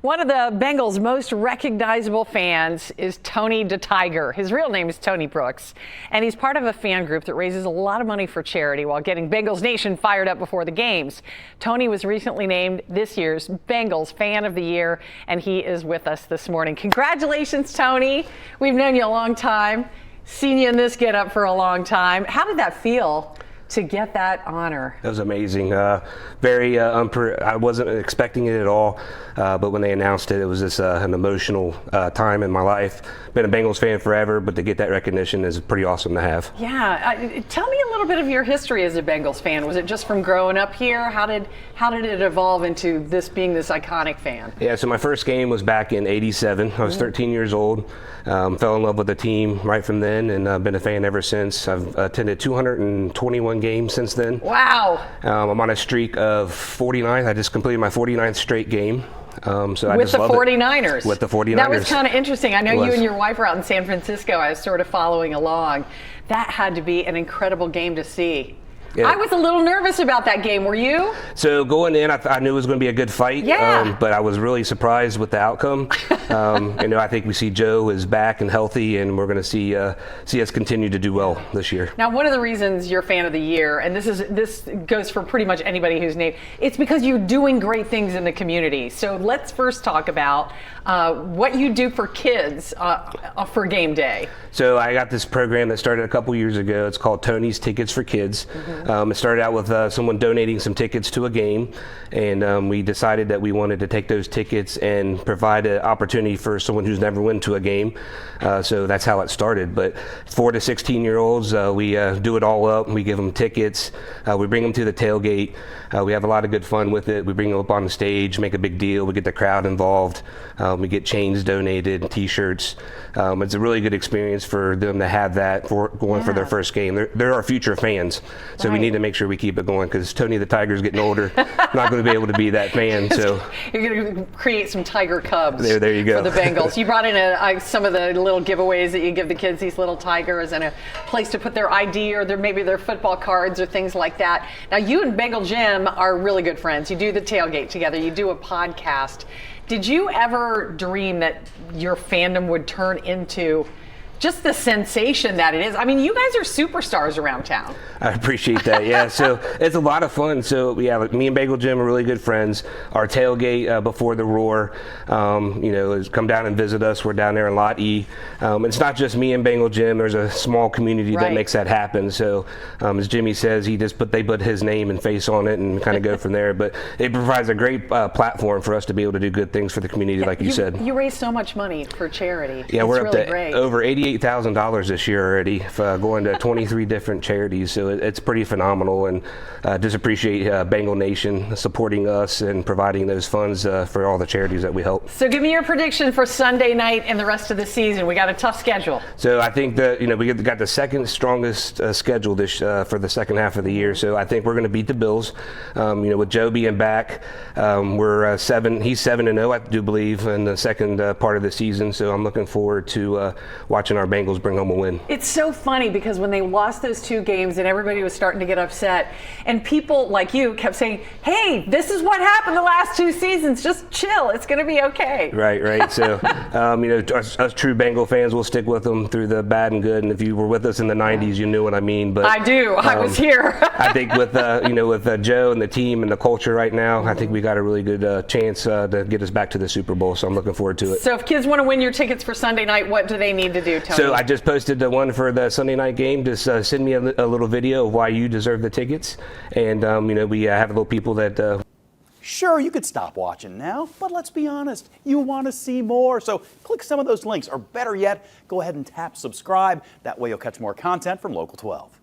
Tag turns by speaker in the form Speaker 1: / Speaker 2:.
Speaker 1: One of the Bengals' most recognizable fans is Tony the Tiger. His real name is Tony Brooks, and he's part of a fan group that raises a lot of money for charity while getting Bengals Nation fired up before the games. Tony was recently named this year's Bengals Fan of the Year, and he is with us this morning. Congratulations, Tony. We've known you a long time, seen you in this getup for a long time. How did that feel to get that honor?
Speaker 2: It was amazing. I wasn't expecting it at all, but when they announced it, it was just an emotional time in my life. Been a Bengals fan forever, but to get that recognition is pretty awesome to have.
Speaker 1: Yeah. Tell me a little bit of your history as a Bengals fan. Was it just from growing up here? How did it evolve into being this iconic fan?
Speaker 2: Yeah, so my first game was back in '87. I was 13 years old. Fell in love with the team right from then, and I've been a fan ever since. I've attended 221 games since then.
Speaker 1: Wow.
Speaker 2: I'm on a streak of 49. I just completed my 49th straight game.
Speaker 1: With the 49ers.
Speaker 2: With the 49ers.
Speaker 1: That was kind of interesting. I know you and your wife were out in San Francisco. I was sort of following along. That had to be an incredible game to see. Yeah. I was a little nervous about that game. Were you?
Speaker 2: So going in, I knew it was going to be a good fight.
Speaker 1: Yeah.
Speaker 2: But I was really surprised with the outcome. I think we see Joe is back and healthy, and we're going to see us continue to do well this year.
Speaker 1: Now, one of the reasons you're Fan of the Year, and this goes for pretty much anybody who's named, it's because you're doing great things in the community. So let's first talk about what you do for kids for game day.
Speaker 2: So I got this program that started a couple years ago. It's called Tony's Tickets for Kids. It started out with someone donating some tickets to a game, and we decided that we wanted to take those tickets and provide an opportunity for someone who's never been to a game. So that's how it started. But 4 to 16-year-olds, we do it all up. We give them tickets. We bring them to the tailgate. We have a lot of good fun with it. We bring them up on the stage, make a big deal. We get the crowd involved. We get chains donated, T-shirts. It's a really good experience for them to have that for their first game. They're our future fans, so we need to make sure we keep it going because Tony the Tiger's getting older. Not going to be able to be that fan. So
Speaker 1: you're going to create some Tiger Cubs.
Speaker 2: There you go.
Speaker 1: For the Bengals. You brought in some of the little giveaways that you give the kids, these little tigers, and a place to put their ID or maybe their football cards or things like that. Now, you and Bengal Jim are really good friends. You do the tailgate together. You do a podcast. Did you ever dream that your fandom would turn into just the sensation that it is? I mean, you guys are superstars around town.
Speaker 2: I appreciate that. Yeah, so it's a lot of fun. So yeah, me and Bagel Jim are really good friends. Our tailgate before the Roar, is come down and visit us. We're down there in Lot E. It's not just me and Bagel Jim. There's a small community that makes that happen. So as Jimmy says, they put his name and face on it and kind of go from there. But it provides a great platform for us to be able to do good things for the community, like you said.
Speaker 1: You raise so much money for charity.
Speaker 2: Yeah,
Speaker 1: it's
Speaker 2: we're
Speaker 1: really
Speaker 2: up to
Speaker 1: great.
Speaker 2: Over $88,000 this year already, going to 23 different charities. So it's pretty phenomenal, and just appreciate Bengal Nation supporting us and providing those funds for all the charities that we help.
Speaker 1: So give me your prediction for Sunday night and the rest of the season. We got a tough schedule.
Speaker 2: So I think that we got the second strongest schedule this for the second half of the year. So I think we're going to beat the Bills. With Joe being back, we're 7. He's 7-0, I do believe, in the second part of the season. So I'm looking forward to watching our Bengals bring home a win.
Speaker 1: It's so funny because when they lost those 2 games and everybody was starting to get upset, and people like you kept saying, hey, this is what happened the last 2 seasons. Just chill. It's going to be okay.
Speaker 2: Right. So, us true Bengal fans will stick with them through the bad and good. And if you were with us in the 90s, you knew what I mean. But
Speaker 1: I do. I was here.
Speaker 2: I think with Joe and the team and the culture right now, I think we got a really good chance to get us back to the Super Bowl. So I'm looking forward to it.
Speaker 1: So if kids want to win your tickets for Sunday night, what do they need to do, Tony?
Speaker 2: So I just posted the one for the Sunday night game. Just send me a little video of why you deserve the tickets. And, we have little people that...
Speaker 3: Sure, you could stop watching now, but let's be honest, you want to see more. So click some of those links, or better yet, go ahead and tap subscribe. That way you'll catch more content from Local 12.